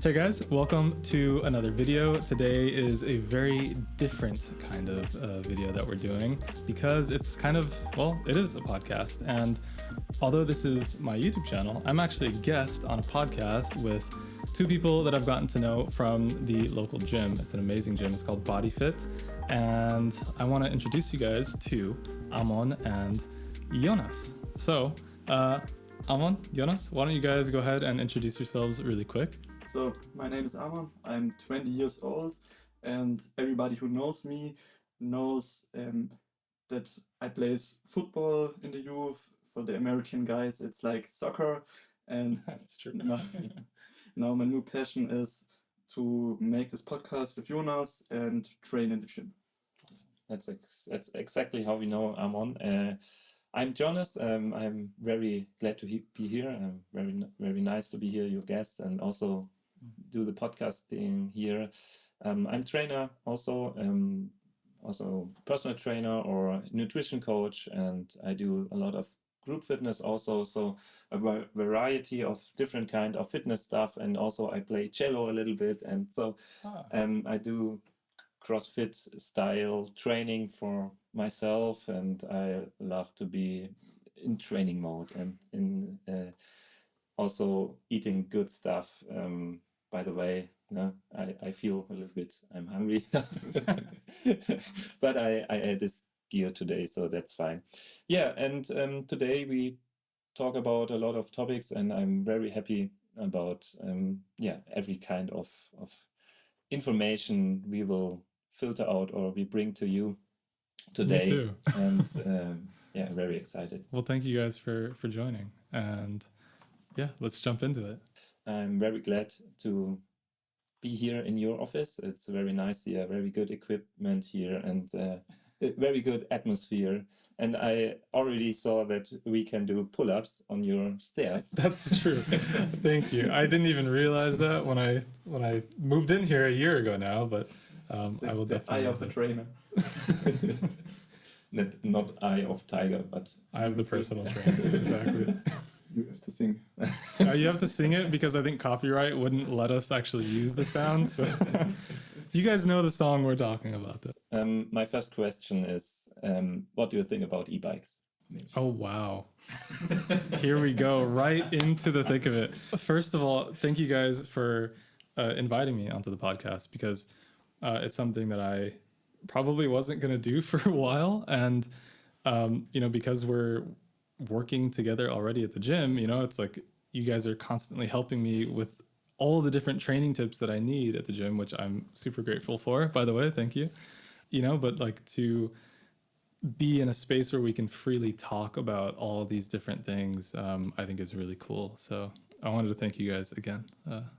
Hey guys, welcome to another video. Today is a very different kind of video that we're doing because it's kind of, well, it is a podcast. And although this is my YouTube channel, I'm actually a guest on a podcast with two people that I've gotten to know from the local gym. It's an amazing gym. It's called Body Fit. And I want to introduce you guys to Amon and Jonas. So, Amon, Jonas, why don't you guys go ahead and introduce yourselves really quick? So my name is Amon, I'm 20 years old, and everybody who knows me knows that I play football in the youth. For the American guys, it's like soccer. And That's true. now my new passion is to make this podcast with Jonas and train in the gym. That's exactly how we know Amon. I'm Jonas. I'm very glad to be here. Very nice to be here, your guest, and also do the podcasting here. I'm trainer also personal trainer or nutrition coach, and I do a lot of group fitness also. So a variety of different kind of fitness stuff, and also I play cello a little bit, and so I do CrossFit style training for myself, and I love to be in training mode and in also eating good stuff. By the way, I feel a little bit I'm hungry, but I had this gear today, so that's fine. Yeah, and today we talk about a lot of topics, and I'm very happy about every kind of information we will filter out or we bring to you today. Me too. And very excited. Well, thank you guys for joining, and yeah, let's jump into it. I'm very glad to be here in your office. It's very nice here, very good equipment here, and a very good atmosphere. And I already saw that we can do pull-ups on your stairs. That's true. Thank you. I didn't even realize that when I moved in here a year ago now, but I will definitely. Eye of the trainer. Not eye of tiger, but I have the personal trainer. Exactly. You have to sing. You have to sing it because I think copyright wouldn't let us actually use the sound. So you guys know the song we're talking about, though. My first question is, what do you think about e-bikes? Oh, wow. Here we go, right into the thick of it. First of all, thank you guys for inviting me onto the podcast, because it's something that I probably wasn't going to do for a while. And, because we're working together already at the gym, it's like you guys are constantly helping me with all the different training tips that I need at the gym, which I'm super grateful for, by the way. Thank you. But like to be in a space where we can freely talk about all these different things, I think is really cool. So I wanted to thank you guys again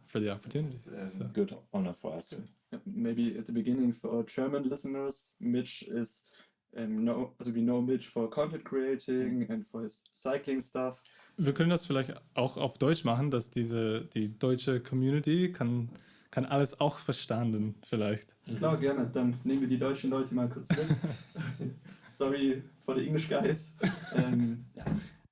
for the opportunity. It's a good honor for us. Maybe at the beginning for our German listeners, Mitch is we know Mitch for content creating and for his cycling stuff. Wir können das vielleicht auch auf Deutsch machen, dass die deutsche Community kann alles auch verstanden, vielleicht. Klar, gerne. Dann nehmen wir die deutschen Leute mal kurz mit. Sorry for the English guys.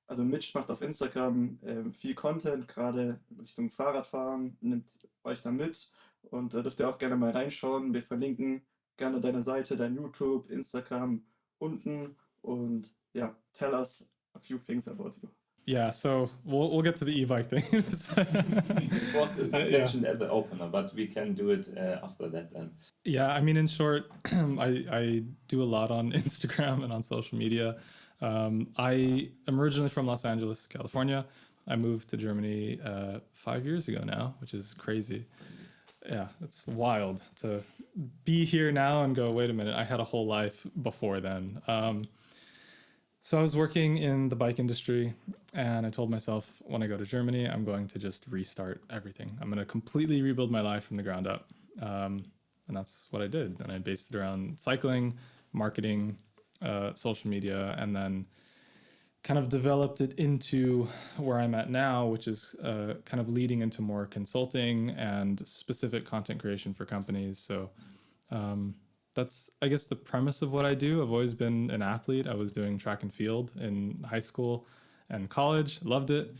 Also Mitch macht auf Instagram viel Content, gerade Richtung Fahrradfahren, nimmt euch da mit, und da dürft ihr auch gerne mal reinschauen. Wir verlinken gerne deine Seite, dein YouTube, Instagram unten, und yeah, tell us a few things about you. Yeah, so we'll get to the e-bike thing. It was mentioned at the opener, but we can do it after that then. Yeah, I mean, in short, I do a lot on Instagram and on social media. I am originally from Los Angeles, California. I moved to Germany 5 years ago now, which is crazy. Yeah, it's wild to be here now and go, wait a minute, I had a whole life before then. So I was working in the bike industry, and I told myself, when I go to Germany, I'm going to just restart everything. I'm going to completely rebuild my life from the ground up. And that's what I did. And I based it around cycling, marketing, social media, and then kind of developed it into where I'm at now, which is kind of leading into more consulting and specific content creation for companies. So that's, I guess, the premise of what I do. I've always been an athlete. I was doing track and field in high school and college, loved it.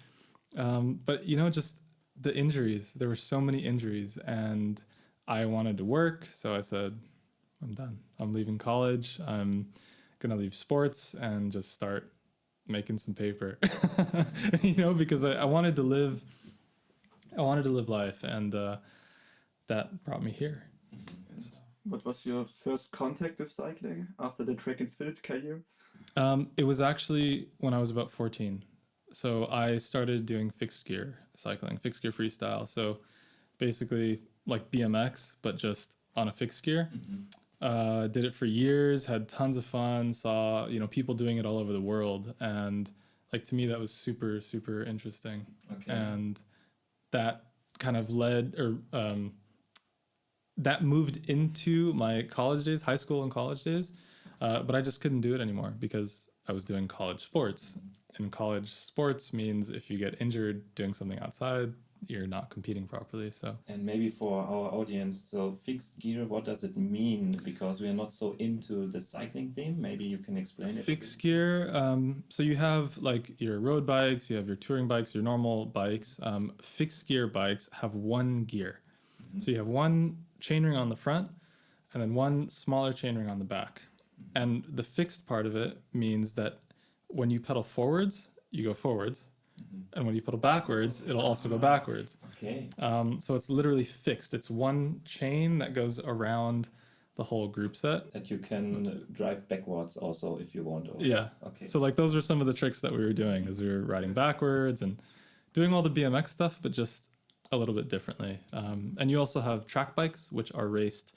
But, just the injuries. There were so many injuries, and I wanted to work, so I said, I'm done. I'm leaving college. I'm gonna leave sports and just start making some paper. Because I wanted to live. I wanted to live life, and that brought me here. Yes. What was your first contact with cycling after the track and field career? It was actually when I was about 14. So I started doing fixed gear cycling, fixed gear freestyle. So basically like BMX, but just on a fixed gear. Did it for years, had tons of fun, saw, people doing it all over the world. And like, to me, that was super, super interesting. Okay. And that kind of led or that moved into my college days, high school and college days. But I just couldn't do it anymore because I was doing college sports. And college sports means if you get injured doing something outside, you're not competing properly. So, And maybe for our audience, so fixed gear, what does it mean? Because we are not so into the cycling theme. Maybe you can explain it. fixed gear. So you have like your road bikes, you have your touring bikes, your normal bikes. Fixed gear bikes have one gear. So you have one chainring on the front and then one smaller chainring on the back. And the fixed part of it means that when you pedal forwards, you go forwards. And when you pedal backwards, it'll also go backwards. Okay. So it's literally fixed. It's one chain that goes around the whole group set. That you can drive backwards also if you want. Or... Yeah. Okay. So like those are some of the tricks that we were doing as we were riding backwards and doing all the BMX stuff, but just a little bit differently. And you also have track bikes, which are raced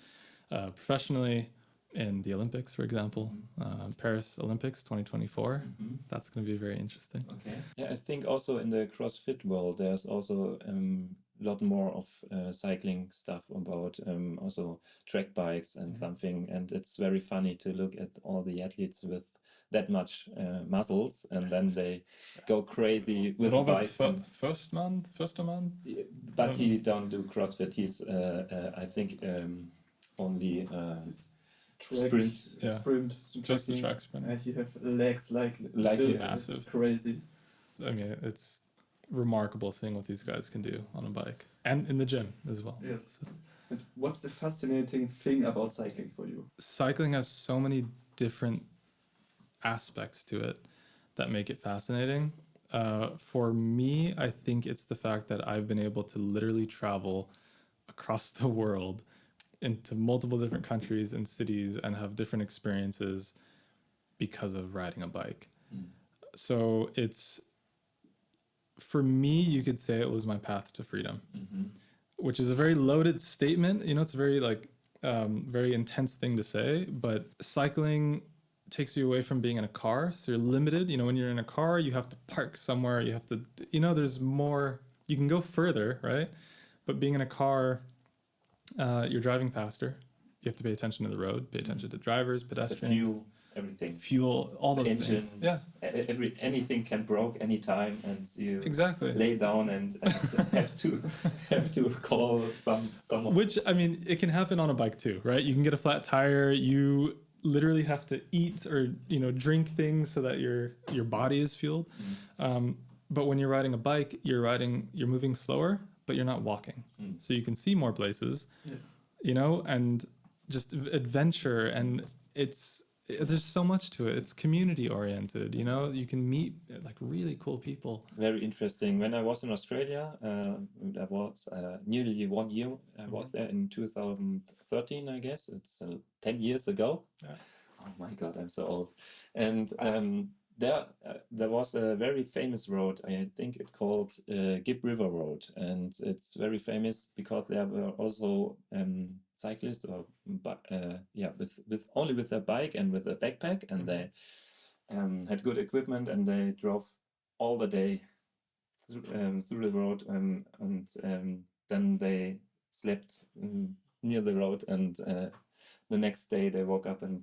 professionally in the Olympics, for example, Paris Olympics 2024. That's going to be very interesting. Okay. Yeah, I think also in the CrossFit world, there's also a lot more of cycling stuff about also track bikes and something. And it's very funny to look at all the athletes with that much muscles, and then they go crazy with bikes. Firsterman? But he don't do CrossFit. He's, I think, only... Track, sprint. Yeah. sprint, Just the track sprint. And you have legs like Like this. massive. It's crazy. I mean, it's remarkable seeing what these guys can do on a bike and in the gym as well. Yes. And what's the fascinating thing about cycling for you? Cycling has so many different aspects to it that make it fascinating. For me, I think it's the fact that I've been able to literally travel across the world into multiple different countries and cities and have different experiences because of riding a bike. So it's, for me, you could say it was my path to freedom, which is a very loaded statement. It's a very very intense thing to say, but cycling takes you away from being in a car. So you're limited. When you're in a car, you have to park somewhere. You have to, there's more, you can go further, right? But being in a car, you're driving faster. You have to pay attention to the road, pay attention to drivers, pedestrians. The fuel, everything. Fuel, all those engine, things. Yeah. Anything can break anytime, and you Exactly. lay down and have to call someone. Which, I mean, it can happen on a bike too, right? You can get a flat tire. You literally have to eat or drink things so that your body is fueled. But when you're riding a bike, you're moving slower, but you're not walking. So you can see more places, and just adventure. And there's so much to it. It's community oriented, you can meet like really cool people. Very interesting. When I was in Australia, I was nearly 1 year. I was there in 2013, I guess. It's 10 years ago. Yeah. Oh my God, I'm so old. And there was a very famous road. I think it called Gib River Road, and it's very famous because there were also cyclists, or with only with their bike and with a backpack, and they had good equipment, and they drove all the day through the road, and then they slept near the road, and the next day they woke up and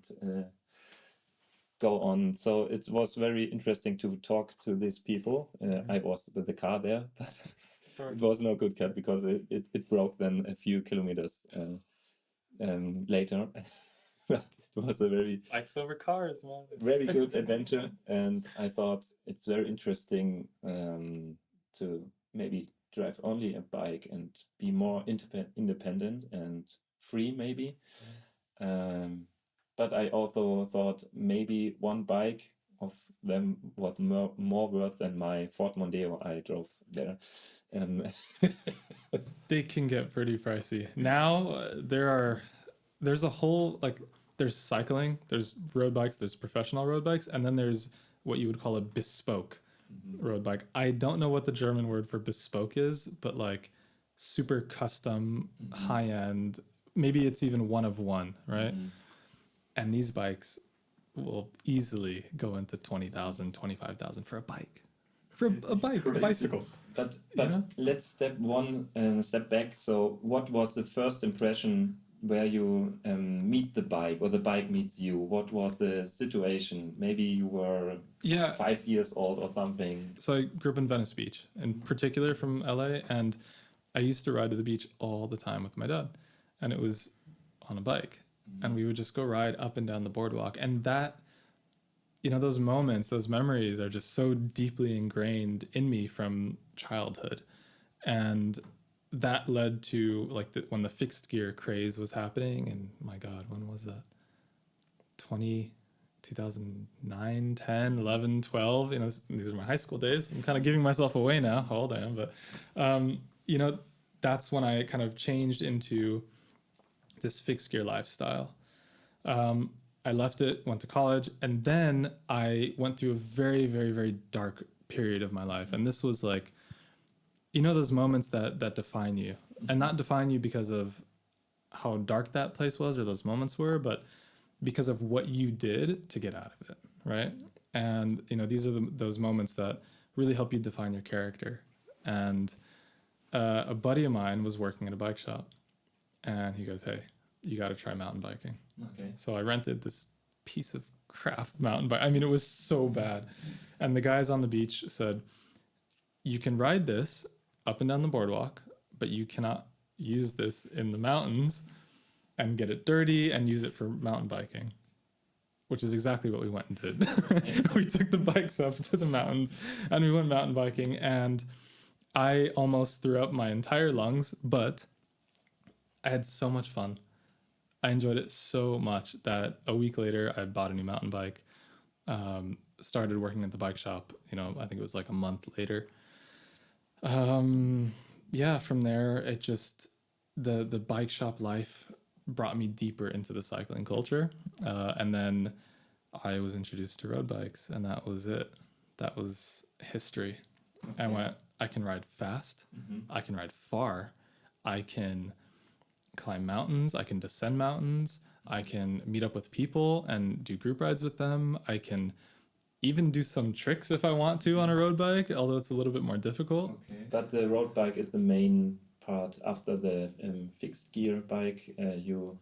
go on. So it was very interesting to talk to these people. I was with the car there, but it was no good car because it broke then a few kilometers later. But it was a very Bikes over cars, man. very good adventure, and I thought it's very interesting to maybe drive only a bike and be more independent and free, maybe. But I also thought maybe one bike of them was more worth than my Ford Mondeo I drove there. They can get pretty pricey. Now there's a whole, like, there's cycling, there's road bikes, there's professional road bikes, and then there's what you would call a bespoke road bike. I don't know what the German word for bespoke is, but like super custom, high end. Maybe it's even one of one, right? And these bikes will easily go into 20,000, 25,000 for a bike. For a bike, a bicycle. But You know? let's step back. So what was the first impression where you meet the bike or the bike meets you? What was the situation? Maybe you were 5 years old or something. So I grew up in Venice Beach, in particular from LA, and I used to ride to the beach all the time with my dad, and it was on a bike, and we would just go ride up and down the boardwalk, and that, you know, those moments, those memories are just so deeply ingrained in me from childhood, and that led to like when the fixed gear craze was happening, and my God, when was that? 2009, 10, 11, 12, you know, these are my high school days. I'm kind of giving myself away now, how old I am, but, you know, that's when I kind of changed into this fixed gear lifestyle. I left it, went to college, and then I went through a very, very, very dark period of my life. And this was like, you know, those moments that define you, and not define you because of how dark that place was or those moments were, but because of what you did to get out of it, right? And, you know, these are those moments that really help you define your character. And a buddy of mine was working at a bike shop, and he goes, "Hey, you got to try mountain biking." Okay. So I rented this piece of crap mountain bike. I mean, it was so bad. And the guys on the beach said, "You can ride this up and down the boardwalk, but you cannot use this in the mountains and get it dirty and use it for mountain biking," which is exactly what we went and did. We took the bikes up to the mountains and we went mountain biking, and I almost threw up my entire lungs, but I had so much fun. I enjoyed it so much that a week later I bought a new mountain bike, started working at the bike shop, you know, I think it was like a month later. Yeah, from there, it just, the bike shop life brought me deeper into the cycling culture. And then I was introduced to road bikes, and that was it. That was history. Okay. I went, I can ride fast. I can ride far. I can climb mountains. I can descend mountains. I can meet up with people and do group rides with them. I can even do some tricks if I want to on a road bike, although it's a little bit more difficult. Okay. But the road bike is the main part. After the fixed gear bike, you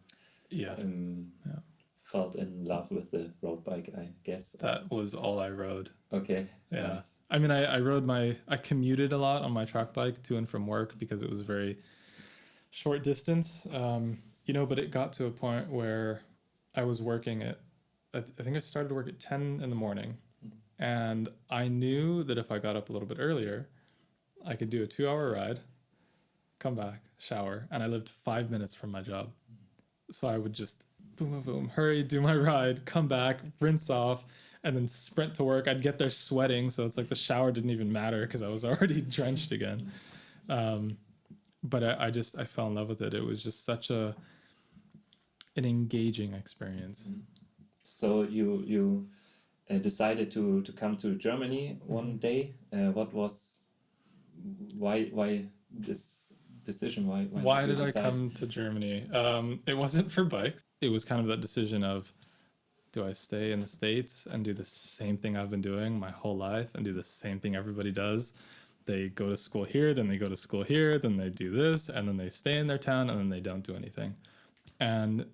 felt in love with the road bike, I guess. That was all I rode. Okay. Yeah. Nice. I mean, I commuted a lot on my track bike to and from work because it was very short distance, you know, but it got to a point where I was working I think I started work at 10 in the morning, and I knew that if I got up a little bit earlier, I could do a 2-hour ride, come back, shower, and I lived 5 minutes from my job. So I would just boom, boom, boom, hurry, do my ride, come back, rinse off, and then sprint to work. I'd get there sweating, so it's like the shower didn't even matter because I was already drenched again. But I fell in love with it. It was just such an engaging experience. So you decided to come to Germany one day. Why this decision? Why did I come to Germany? It wasn't for bikes. It was kind of that decision of, do I stay in the States and do the same thing I've been doing my whole life and do the same thing everybody does? They go to school here, then they go to school here, then they do this, and then they stay in their town, and then they don't do anything. And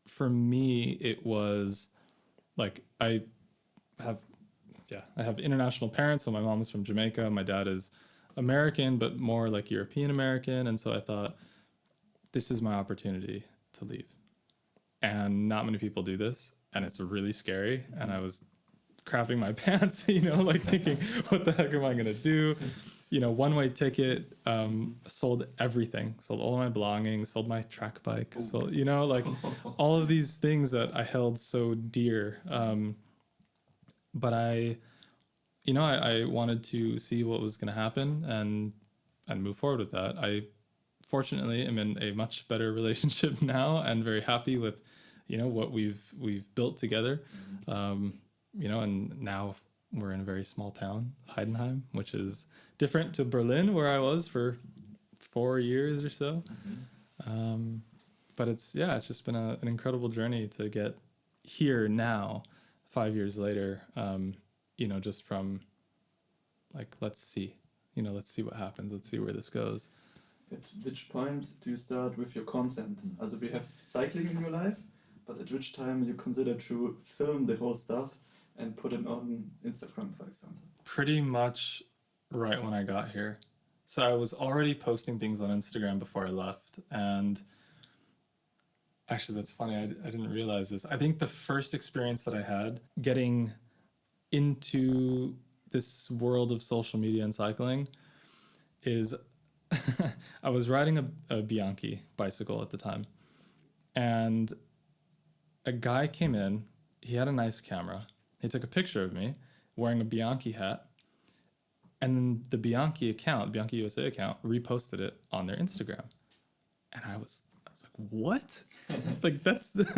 for me, it was like, I have international parents. So my mom is from Jamaica. My dad is American, but more like European American. And so I thought, this is my opportunity to leave. And not many people do this. And it's really scary. And I was crapping my pants, you know, like thinking, what the heck am I going to do? one-way ticket, sold everything, sold all my belongings, sold my track bike, sold, like all of these things that I held so dear. But I wanted to see what was going to happen and move forward with that. I fortunately am in a much better relationship now and very happy with, what we've built together. And now we're in a very small town, Heidenheim, which is different to Berlin, where I was for 4 years or so. But it's just been an incredible journey to get here now, 5 years later, just from like, let's see what happens. Let's see where this goes. At which point do you start with your content? Also we have cycling in your life, but at which time you consider to film the whole stuff and put it on Instagram, for example? Pretty much right when I got here. So I was already posting things on Instagram before I left. And actually, that's funny. I didn't realize this. I think the first experience that I had getting into this world of social media and cycling is I was riding a Bianchi bicycle at the time. And a guy came in. He had a nice camera. He took a picture of me wearing a Bianchi hat, and then the Bianchi USA account, reposted it on their Instagram. And I was like, what? Like, that's this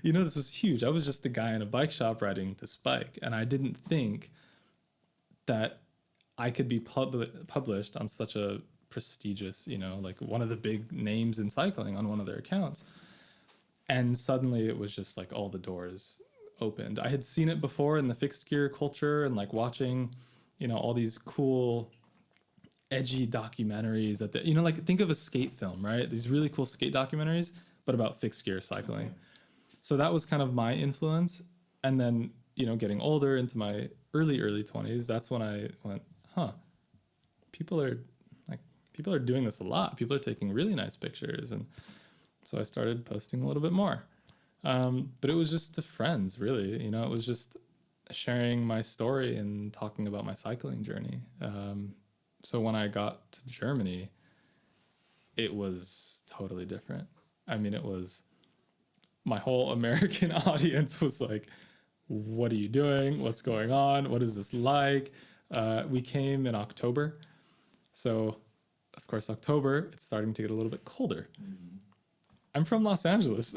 was huge. I was just a guy in a bike shop riding this bike, and I didn't think that I could be published on such a prestigious, like one of the big names in cycling on one of their accounts. And suddenly it was just like all the doors opened. I had seen it before in the fixed gear culture and like watching, all these cool edgy documentaries that like think of a skate film, right? These really cool skate documentaries, but about fixed gear cycling. Okay. So that was kind of my influence. And then, getting older into my early 20s, that's when I went, people are doing this a lot. People are taking really nice pictures. And so I started posting a little bit more. But it was just to friends, really. It was just sharing my story and talking about my cycling journey. So when I got to Germany, it was totally different. I mean, it was my whole American audience was like, what are you doing? What's going on? What is this like? We came in October. So, of course, October, it's starting to get a little bit colder. Mm-hmm. I'm from Los Angeles.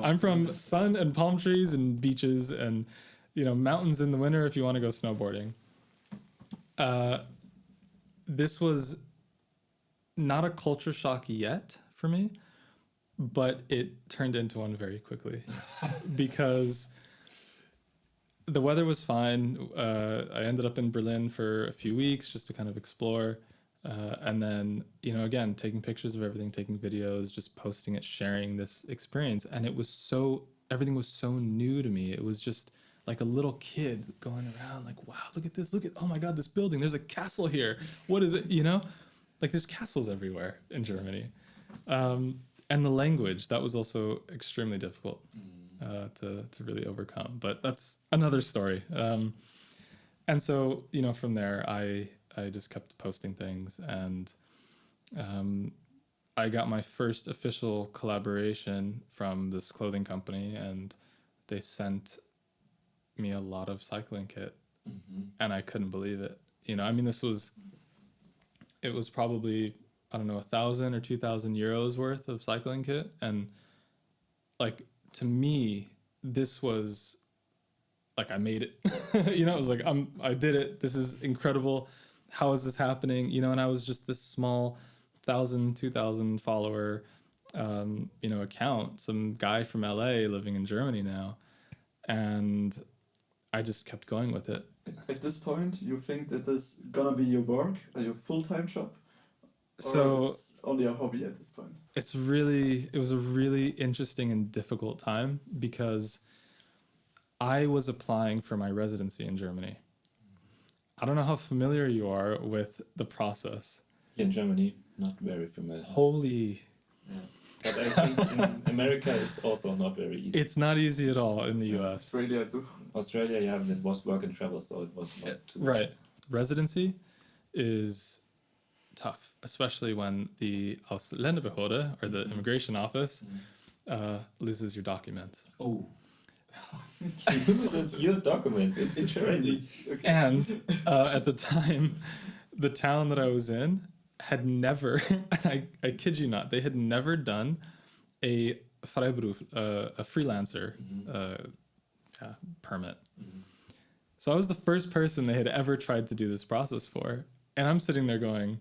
I'm from sun and palm trees and beaches and, mountains in the winter if you want to go snowboarding. This was not a culture shock yet for me, but it turned into one very quickly because the weather was fine. I ended up in Berlin for a few weeks just to kind of explore. And then, again, taking pictures of everything, taking videos, just posting it, sharing this experience. And everything was so new to me. It was just like a little kid going around like, wow, look at this. Oh my God, this building, there's a castle here. What is it? Like there's castles everywhere in Germany. And the language, that was also extremely difficult to really overcome. But that's another story. And so, from there, I just kept posting things, and I got my first official collaboration from this clothing company, and they sent me a lot of cycling kit, and I couldn't believe it. It was probably, I don't know, 1,000 or 2,000 euros worth of cycling kit, and like to me, this was like I made it. It was like I did it. This is incredible. How is this happening? And I was just this small 1,000, 2,000 follower, account, some guy from LA living in Germany now. And I just kept going with it. At this point, you think that this is gonna be your work, your full-time job? Or so it's only a hobby at this point? It was a really interesting and difficult time because I was applying for my residency in Germany. I don't know how familiar you are with the process. In Germany, not very familiar. Holy. Yeah. But I think in America it's also not very easy. It's not easy at all in the US. Australia too. Australia, yeah, it was work and travel, so it was not too... Right. Residency is tough, especially when the Ausländerbehörde, or the immigration office, loses your documents. Oh. Loses your documents. It's crazy. Okay. And at the time, the town that I was in had never, and I kid you not, they had never done a Freiberuf, a freelancer permit. So I was the first person they had ever tried to do this process for. And I'm sitting there going,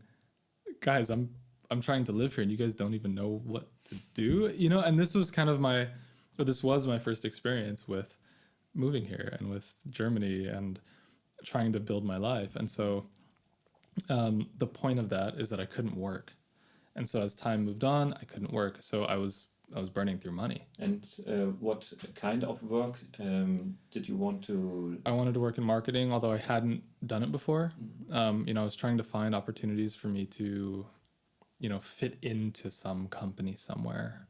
guys, I'm trying to live here and you guys don't even know what to do, you know? And this was this was my first experience with moving here and with Germany and trying to build my life. And so the point of that is that I couldn't work. And so as time moved on, I couldn't work. So I was burning through money. And what kind of work did you want to? I wanted to work in marketing, although I hadn't done it before. I was trying to find opportunities for me to, fit into some company somewhere.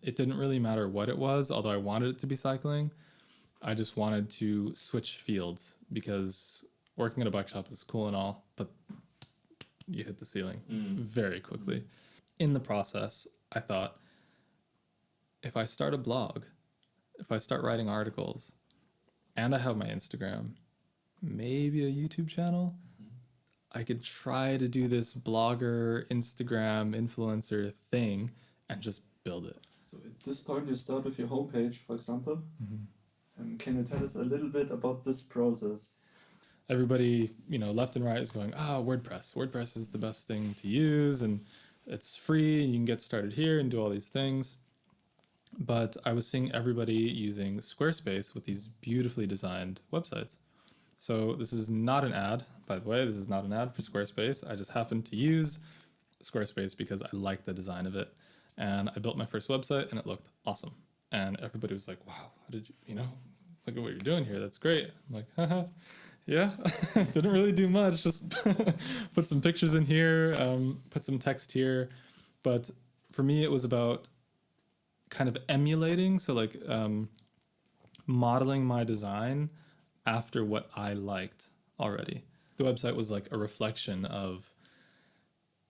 It didn't really matter what it was, although I wanted it to be cycling. I just wanted to switch fields because working at a bike shop is cool and all, but you hit the ceiling very quickly. In the process, I thought, if I start a blog, if I start writing articles, and I have my Instagram, maybe a YouTube channel, I could try to do this blogger, Instagram, influencer thing and just build it. So at this point, you start with your homepage, for example. Can you tell us a little bit about this process? Everybody, left and right is going, WordPress. WordPress is the best thing to use and it's free and you can get started here and do all these things. But I was seeing everybody using Squarespace with these beautifully designed websites. So this is not an ad, by the way. This is not an ad for Squarespace. I just happened to use Squarespace because I like the design of it. And I built my first website and it looked awesome. And everybody was like, wow, how did you, look at what you're doing here. That's great. I'm like, haha, yeah, didn't really do much. Just put some pictures in here, put some text here. But for me, it was about kind of emulating, so like modeling my design after what I liked already. The website was like a reflection of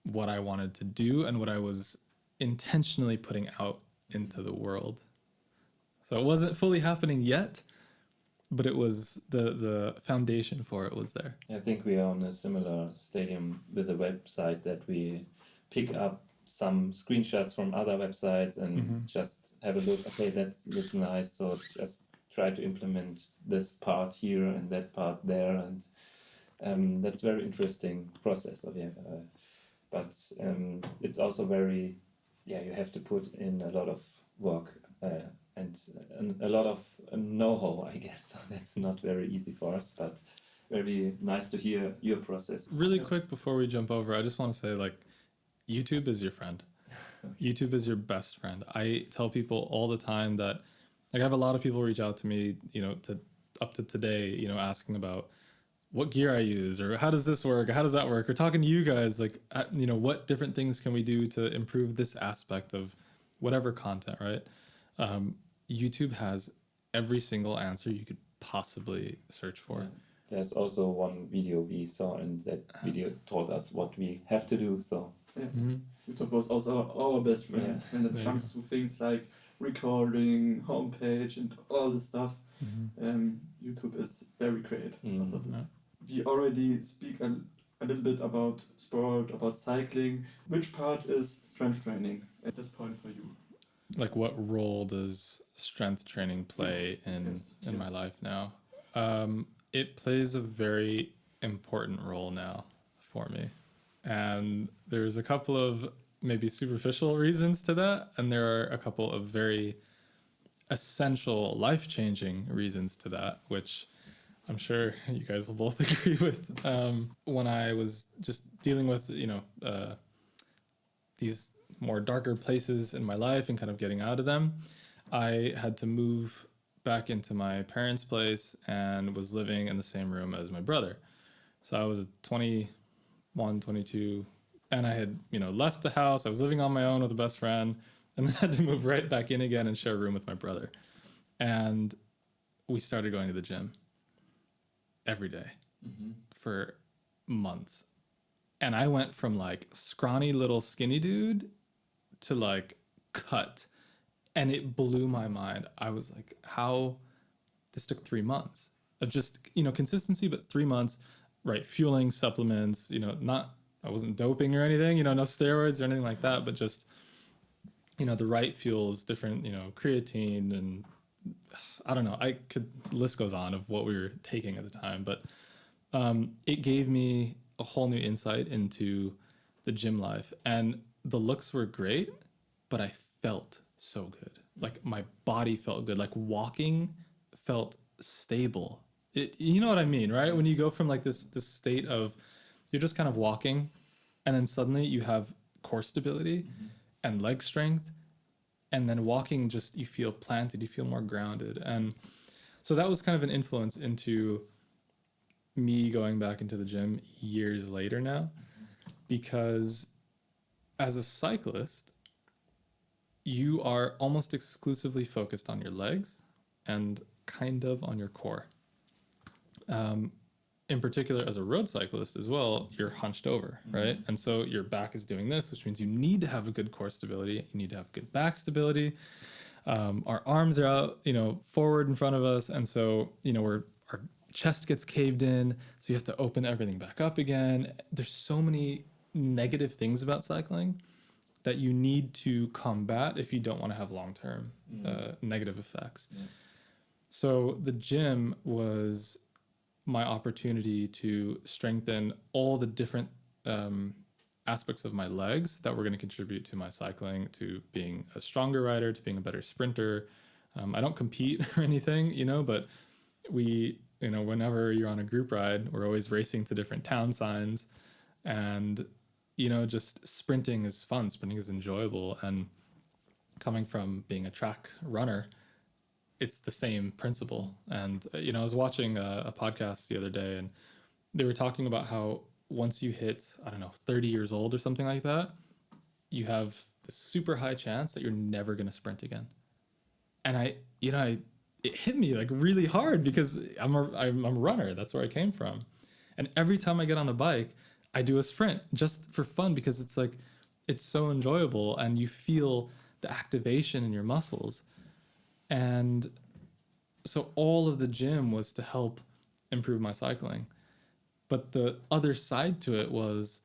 what I wanted to do and what I was intentionally putting out into the world. So it wasn't fully happening yet, but it was the foundation for it was there. I think we are on a similar stadium with the website that we pick up some screenshots from other websites and just have a look. Okay, that looks nice. So just try to implement this part here and that part there, and that's very interesting process. But it's also very, you have to put in a lot of work and a lot of know-how, I guess. So that's not very easy for us, but very nice to hear your process. Really quick before we jump over, I just want to say, like, YouTube is your friend. YouTube is your best friend. I tell people all the time that, like, I have a lot of people reach out to me, up to today, asking about what gear I use or how does this work? How does that work? Or talking to you guys, like, what different things can we do to improve this aspect of whatever content, right? YouTube has every single answer you could possibly search for. Yes. There's also one video we saw, and that video taught us what we have to do. So yeah. YouTube was also our best friend when it comes to things like recording, homepage, and all this stuff. YouTube is very great about this. We already speak a little bit about sport, about cycling. Which part is strength training at this point for you? Like, what role does strength training play in my life now? It plays a very important role now for me. And there's a couple of maybe superficial reasons to that. And there are a couple of very essential, life-changing reasons to that, which I'm sure you guys will both agree with. When I was just dealing with, these more darker places in my life and kind of getting out of them, I had to move back into my parents' place and was living in the same room as my brother. So I was 21, 22, and I had, left the house. I was living on my own with a best friend, and then had to move right back in again and share a room with my brother. And we started going to the gym every day for months. And I went from like scrawny little skinny dude to like cut, and it blew my mind. I was like, how this took 3 months of just, consistency, but 3 months, right? Fueling, supplements, I wasn't doping or anything, no steroids or anything like that, but just, the right fuels, different, creatine, and I don't know, list goes on of what we were taking at the time, but it gave me a whole new insight into the gym life, and the looks were great, but I felt so good. Like my body felt good. Like walking felt stable. You know what I mean, right? When you go from like this state of you're just kind of walking, and then suddenly you have core stability and leg strength, and then walking, just you feel planted, you feel more grounded. And so that was kind of an influence into me going back into the gym years later now, because as a cyclist, you are almost exclusively focused on your legs and kind of on your core. In particular, as a road cyclist as well, you're hunched over, right? And so your back is doing this, which means you need to have a good core stability. You need to have good back stability. Our arms are out, forward in front of us. And so, our chest gets caved in. So you have to open everything back up again. There's so many negative things about cycling that you need to combat if you don't want to have long-term negative effects. Yeah. So the gym was my opportunity to strengthen all the different aspects of my legs that were going to contribute to my cycling, to being a stronger rider, to being a better sprinter. I don't compete or anything, but we, whenever you're on a group ride, we're always racing to different town signs, and just sprinting is fun. Sprinting is enjoyable. And coming from being a track runner, it's the same principle. And, I was watching a podcast the other day, and they were talking about how once you hit, 30 years old or something like that, you have this super high chance that you're never going to sprint again. And it hit me like really hard, because I'm a runner. That's where I came from. And every time I get on a bike, I do a sprint just for fun, because it's like, it's so enjoyable and you feel the activation in your muscles. And so all of the gym was to help improve my cycling. But the other side to it was,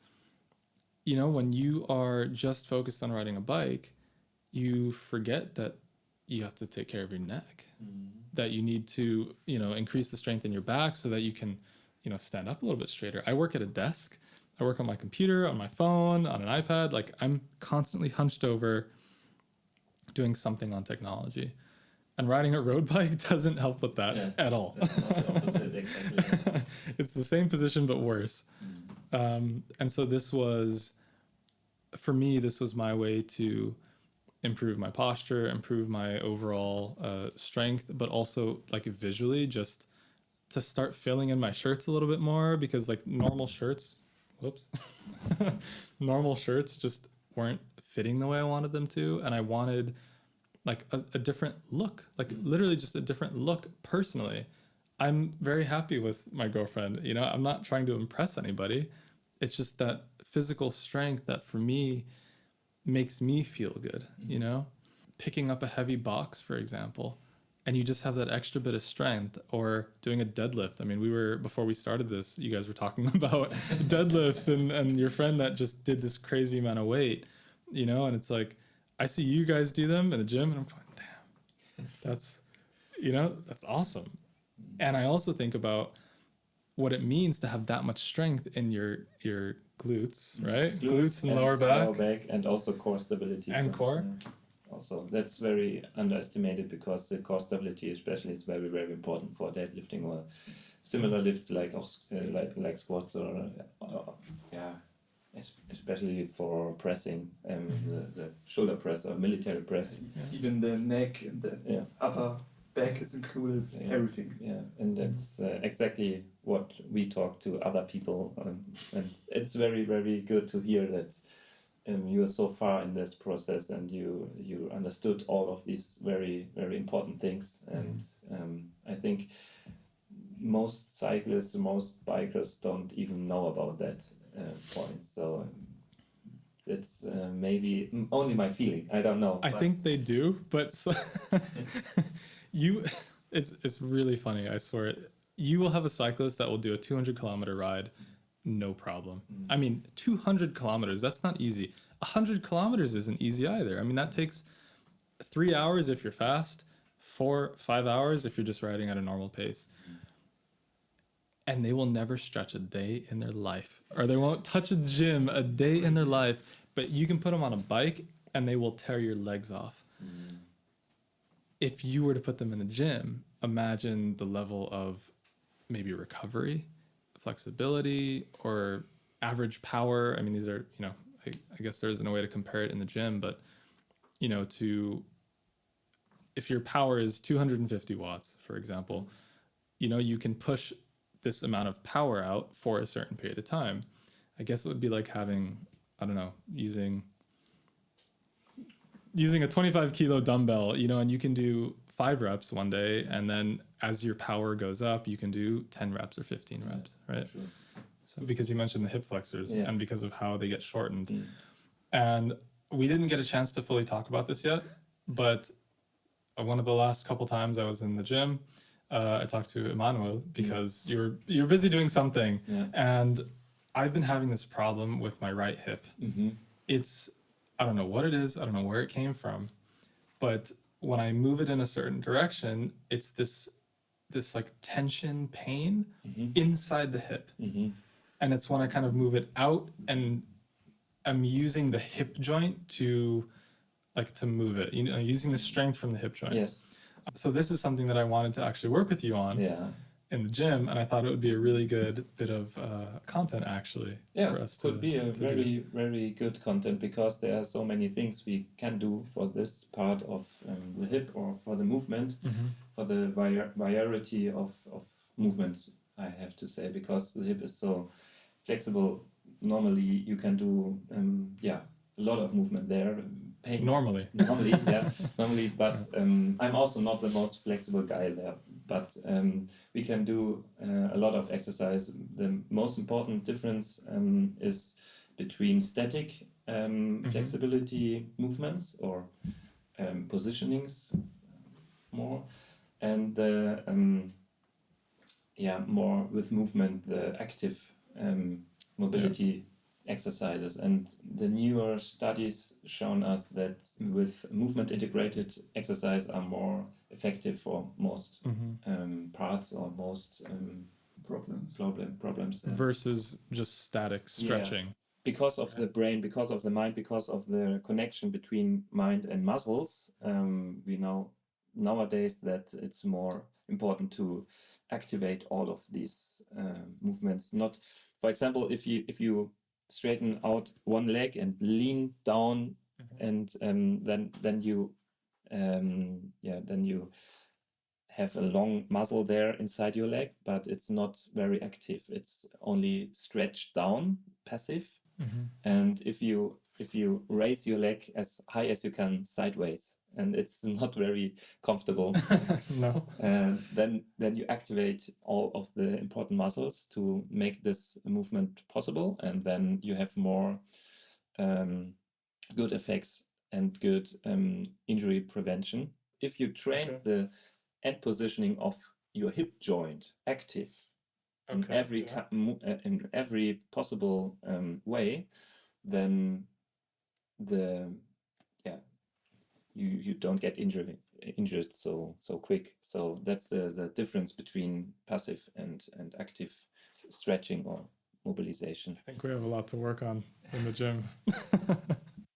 when you are just focused on riding a bike, you forget that you have to take care of your neck, that you need to, increase the strength in your back so that you can, stand up a little bit straighter. I work at a desk. I work on my computer, on my phone, on an iPad. Like, I'm constantly hunched over doing something on technology. And riding a road bike doesn't help with that at all. That's not the opposite, exactly. It's the same position, but worse. And so this was my way to improve my posture, improve my overall strength, but also like visually, just to start filling in my shirts a little bit more, because like normal shirts just weren't fitting the way I wanted them to. And I wanted like a different look, like literally just a different look personally. I'm very happy with my girlfriend. I'm not trying to impress anybody. It's just that physical strength that for me makes me feel good, picking up a heavy box, for example, and you just have that extra bit of strength, or doing a deadlift. I mean, before we started this, you guys were talking about deadlifts and your friend that just did this crazy amount of weight, and it's like, I see you guys do them in the gym, and I'm going, damn, that's awesome. And I also think about what it means to have that much strength in your glutes, right? Glutes and lower back. And also core stability. And core. Also, that's very underestimated, because the core stability especially is very, very important for deadlifting or similar lifts like squats or especially for pressing, the shoulder press or military press. Even the neck and the upper back is included, everything. Yeah, and that's exactly what we talk to other people. And it's very, very good to hear that you are so far in this process, and you understood all of these very, very important things. And I think most cyclists, most bikers don't even know about that. points. So it's maybe only my feeling. I don't know. I think they do, but you, it's really funny. I swear, you will have a cyclist that will do a 200-kilometer ride, no problem. I mean, 200 kilometers, that's not easy. 100 kilometers isn't easy either. I mean, that takes 3 hours if you're fast, 4-5 hours if you're just riding at a normal pace. And they will never stretch a day in their life, or they won't touch a gym a day in their life. But you can put them on a bike and they will tear your legs off. If you were to put them in the gym, imagine the level of maybe recovery, flexibility, or average power. I mean, these are, I guess there isn't a way to compare it in the gym, but, if your power is 250 watts, for example, you can push this amount of power out for a certain period of time. I guess it would be like having, I don't know, using a 25 kilo dumbbell, and you can do 5 reps one day, and then as your power goes up, you can do 10 reps or 15 reps, right? Sure. So because you mentioned the hip flexors and because of how they get shortened. And we didn't get a chance to fully talk about this yet, but one of the last couple times I was in the gym, I talked to Emmanuel because you're busy doing something, and I've been having this problem with my right hip. It's, I don't know what it is, I don't know where it came from, but when I move it in a certain direction, it's this like tension, pain inside the hip. And it's when I kind of move it out and I'm using the hip joint to move it, using the strength from the hip joint. Yes. So this is something that I wanted to actually work with you on in the gym, and I thought it would be a really good bit of content actually for us could be a very, very good content, because there are so many things we can do for this part of the hip, or for the movement, for the variety of movements, I have to say, because the hip is so flexible. Normally you can do a lot of movement there. Normally, but I'm also not the most flexible guy there, but we can do a lot of exercise. The most important difference is between static flexibility movements, or positionings more, and the more with movement, the active mobility exercises. And the newer studies shown us that with movement integrated exercise are more effective for most parts, or most problems versus just static stretching. Because of the brain, because of the mind, because of the connection between mind and muscles, we know nowadays that it's more important to activate all of these movements. Not, for example, if you straighten out one leg and lean down, and then you have a long muscle there inside your leg, but it's not very active. It's only stretched down, passive. And if you raise your leg as high as you can sideways, and it's not very comfortable, then you activate all of the important muscles to make this movement possible, and then you have more good effects and good injury prevention. If you train the end positioning of your hip joint active in every possible way, then you don't get injured so quick. So that's the difference between passive and active stretching or mobilization. I think we have a lot to work on in the gym.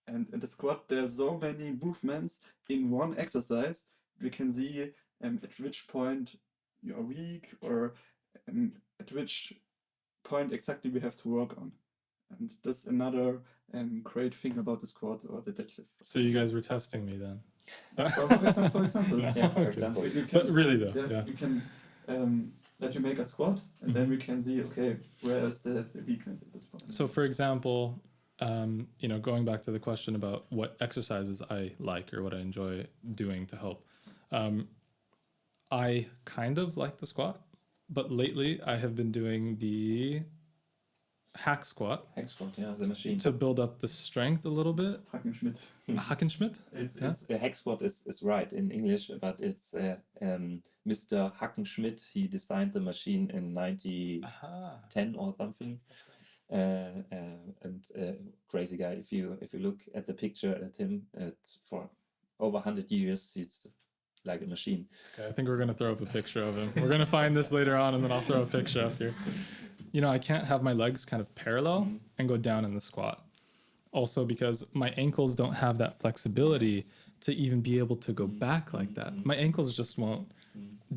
And in the squat, there are so many movements in one exercise. We can see at which point you are weak, or at which point exactly we have to work on. And that's another great thing about the squat or the deadlift. So you guys were testing me then? For example. For example. But really though, we can let you make a squat, and then we can see, okay, where is the weakness at this point. So for example, going back to the question about what exercises I like or what I enjoy doing to help, I kind of like the squat, but lately I have been doing the hack squat Hack squat, yeah, the machine. to build up the strength a little bit. Hackenschmidt. Hackenschmidt? It's the hack squat is right in English, but it's Mr. Hackenschmidt. He designed the machine in 1910 or something. And crazy guy. If you look at the picture at him, for over 100 years, he's like a machine. Okay, I think we're gonna throw up a picture of him. We're gonna find this later on, and then I'll throw a picture up here. You know, I can't have my legs kind of parallel and go down in the squat. Also, because my ankles don't have that flexibility to even be able to go back like that. My ankles just won't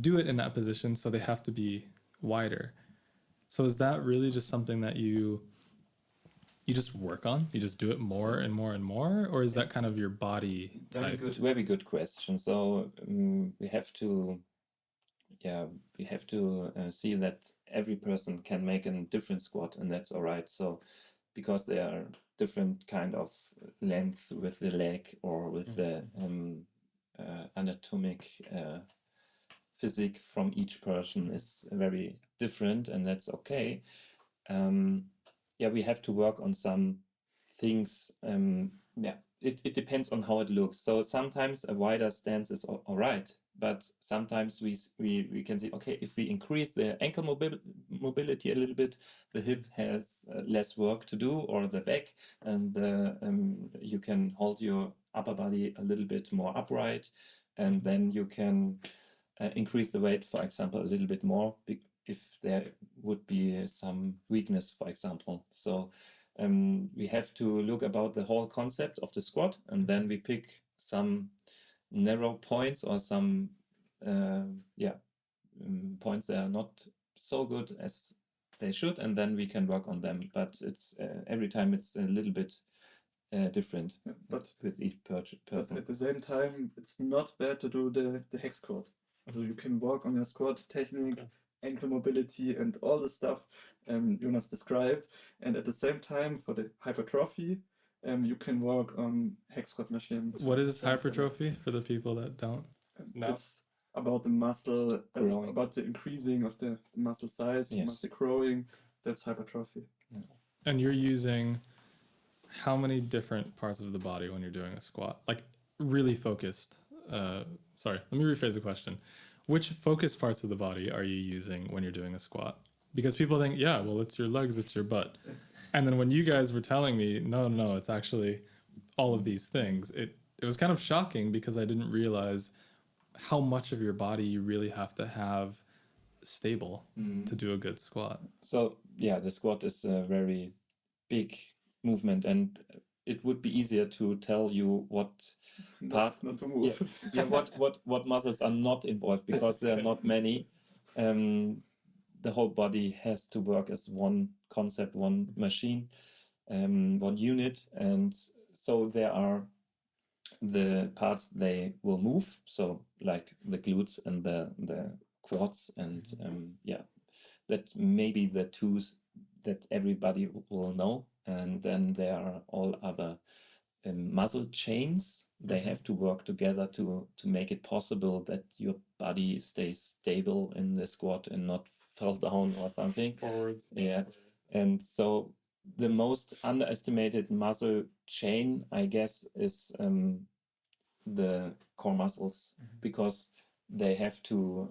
do it in that position, so they have to be wider. So is that really just something that you just work on? You just do it more and more and more, or is that kind of your body type? Very good question. So we have to see that every person can make a different squat, and that's all right. So because there are different kind of length with the leg or with the anatomic physique from each person is very different, and that's okay. We have to work on some things. It depends on how it looks. So sometimes a wider stance is all right, but sometimes we can see, okay, if we increase the ankle mobility a little bit, the hip has less work to do, or the back, and you can hold your upper body a little bit more upright, and then you can increase the weight, for example, a little bit more if there would be some weakness, for example. So we have to look about the whole concept of the squat, and then we pick some narrow points or some points that are not so good as they should, and then we can work on them. But it's every time it's a little bit different, but with each person. But at the same time, it's not bad to do the hack squat. So you can work on your squat technique, ankle mobility, and all the stuff Jonas described. And at the same time, for the hypertrophy, you can work on hack squat machines. What is hypertrophy for the people that don't know? It's about the muscle, Growing. about the increasing of the muscle size, Yes. muscle growing. That's hypertrophy. And you're using how many different parts of the body when you're doing a squat? Like really focused. Sorry, let me rephrase the question. Which focused parts of the body are you using when you're doing a squat? Because people think, yeah, well, it's your legs, it's your butt. And then when you guys were telling me, no, it's actually all of these things, it was kind of shocking because I didn't realize how much of your body you really have to have stable to do a good squat. So yeah, the squat is a very big movement, and it would be easier to tell you what part, not to move. what muscles are not involved, because there are not many. The whole body has to work as one concept, one machine, one unit, and so there are the parts they will move. So like the glutes and the quads, and that maybe the twos that everybody will know, and then there are all other muscle chains. They have to work together to make it possible that your body stays stable in the squat and not fall down or something. Forwards. Yeah. And so the most underestimated muscle chain, I guess, is the core muscles, because they have to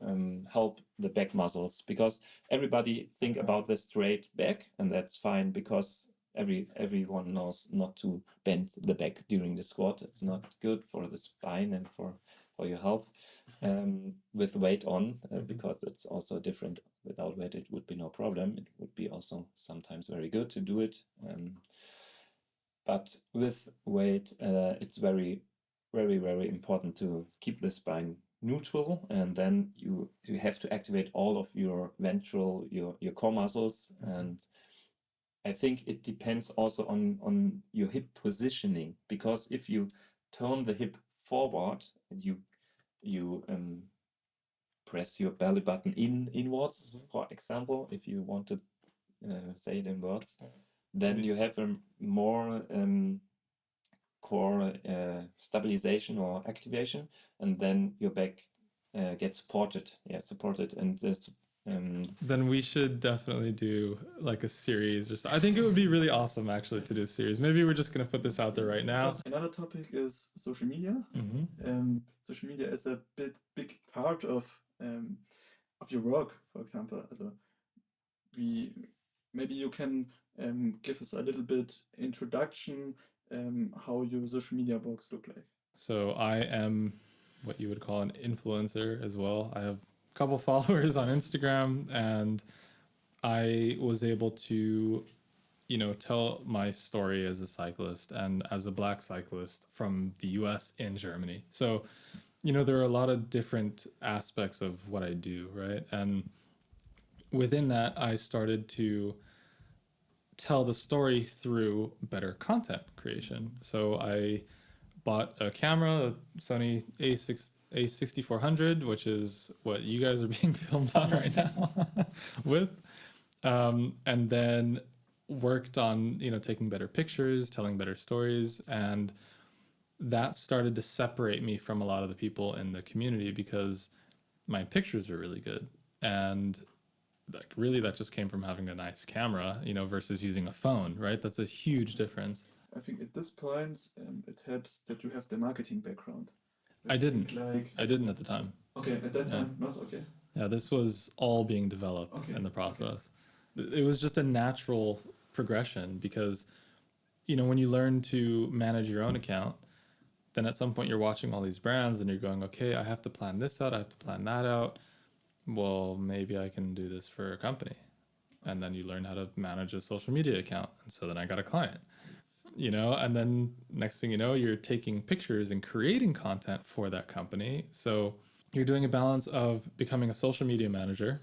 help the back muscles, because everybody think about the straight back, and that's fine, because everyone knows not to bend the back during the squat. It's not good for the spine and for your health with weight on, because it's also different. Without weight it would be no problem. It would be also sometimes very good to do it, but with weight it's very, very, very important to keep the spine neutral, and then you have to activate all of your ventral, your core muscles. And I think it depends also on your hip positioning, because if you turn the hip forward and you press your belly button inwards, for example, if you want to say it in words, then you have a more core stabilization or activation, and then your back gets supported, and this Then we should definitely do like a series or something. I think it would be really awesome actually to do a series. Maybe we're just going to put this out there right now. Another topic is social media. Mm-hmm. Social media is a big part of your work, for example. Also, maybe you can give us a little bit introduction how your social media works look like. So I am what you would call an influencer as well. I have a couple followers on Instagram, and I was able to, tell my story as a cyclist and as a Black cyclist from the US in Germany. So, there are a lot of different aspects of what I do, right? And within that, I started to tell the story through better content creation. So I bought a camera, a Sony A6400, which is what you guys are being filmed on right now with, and then worked on, taking better pictures, telling better stories. And that started to separate me from a lot of the people in the community because my pictures are really good. And like really that just came from having a nice camera, versus using a phone, right? That's a huge difference. I think at this point, it helps that you have the marketing background. I didn't at the time. Okay, at that time, not okay. Yeah, this was all being developed in the process. Okay. It was just a natural progression because, when you learn to manage your own account, then at some point you're watching all these brands and you're going, okay, I have to plan this out, I have to plan that out. Well, maybe I can do this for a company. And then you learn how to manage a social media account. And so then I got a client, and then next thing you know, you're taking pictures and creating content for that company. So you're doing a balance of becoming a social media manager.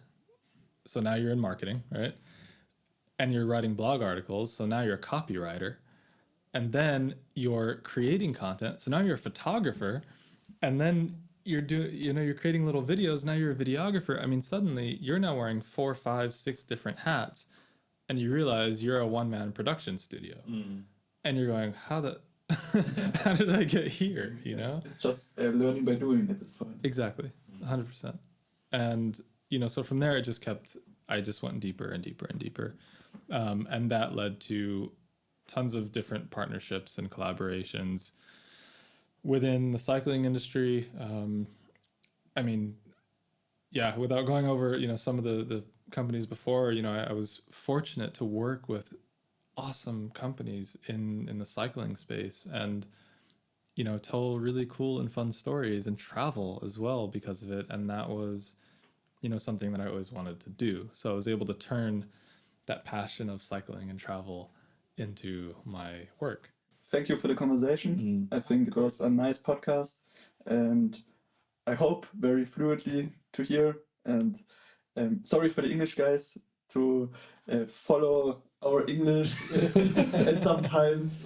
So now you're in marketing, right? And you're writing blog articles. So now you're a copywriter. And then you're creating content. So now you're a photographer. And then you're creating little videos. Now you're a videographer. I mean, suddenly you're now wearing 4, 5, 6 different hats, and you realize you're a one-man production studio. And you're going, how did I get here? It's just learning by doing at this point. Exactly. 100%. And, so from there I just went deeper and deeper and deeper. And that led to tons of different partnerships and collaborations within the cycling industry. Without going over, some of the companies before, I was fortunate to work with awesome companies in the cycling space and, tell really cool and fun stories and travel as well because of it. And that was, something that I always wanted to do. So I was able to turn that passion of cycling and travel into my work. Thank you for the conversation. I think it was a nice podcast, and I hope very fluently to hear. And sorry for the English guys to follow our English and sometimes.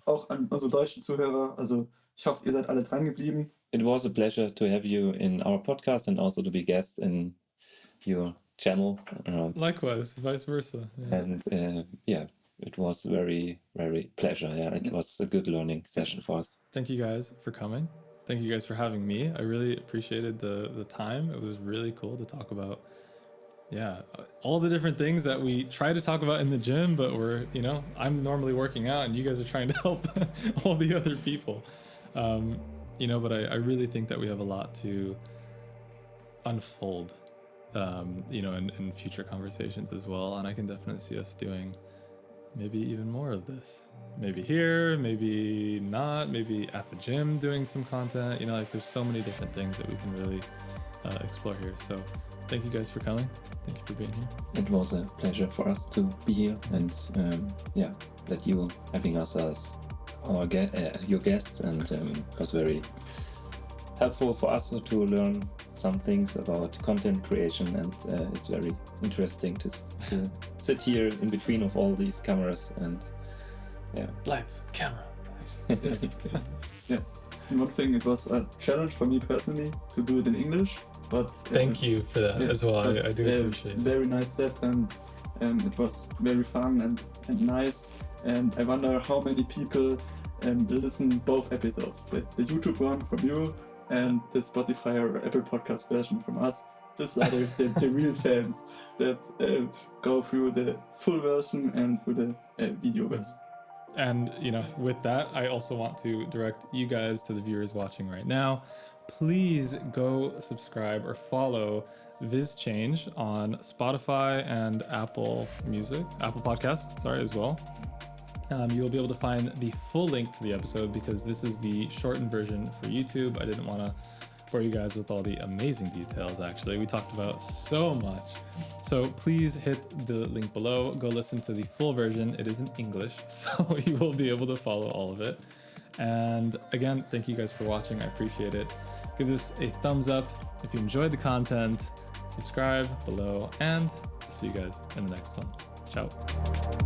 Auch an unsere deutschen Zuhörer. Also ich hoffe, ihr seid alle dran geblieben. It was a pleasure to have you in our podcast and also to be guest in your channel. Likewise, vice versa. Yeah. And it was very, very pleasure. Yeah, it was a good learning session for us. Thank you guys for coming. Thank you guys for having me. I really appreciated the time. It was really cool to talk about, all the different things that we try to talk about in the gym, but I'm normally working out and you guys are trying to help all the other people. But I really think that we have a lot to unfold, in future conversations as well. And I can definitely see us doing maybe even more of this. Maybe here, maybe not, maybe at the gym doing some content. There's so many different things that we can really explore here. So thank you guys for coming. Thank you for being here. It was a pleasure for us to be here and that you having us as your guests, and it was very helpful for us to learn some things about content creation, and it's very interesting to sit here in between of all these cameras and lights, camera. And one thing, it was a challenge for me personally to do it in English, but thank you for that as well. I do appreciate it. Very nice step, and it was very fun and nice. And I wonder how many people listen both episodes, the YouTube one from you and the Spotify or Apple Podcast version from us. These are the real fans that go through the full version and through the video version. And, with that, I also want to direct you guys to the viewers watching right now. Please go subscribe or follow VisChange on Spotify and Apple Podcasts, as well. You'll be able to find the full link to the episode because this is the shortened version for YouTube. I didn't want to bore you guys with all the amazing details, actually. We talked about so much. So please hit the link below. Go listen to the full version. It is in English, so you will be able to follow all of it. And again, thank you guys for watching. I appreciate it. Give this a thumbs up if you enjoyed the content. Subscribe below, and see you guys in the next one. Ciao.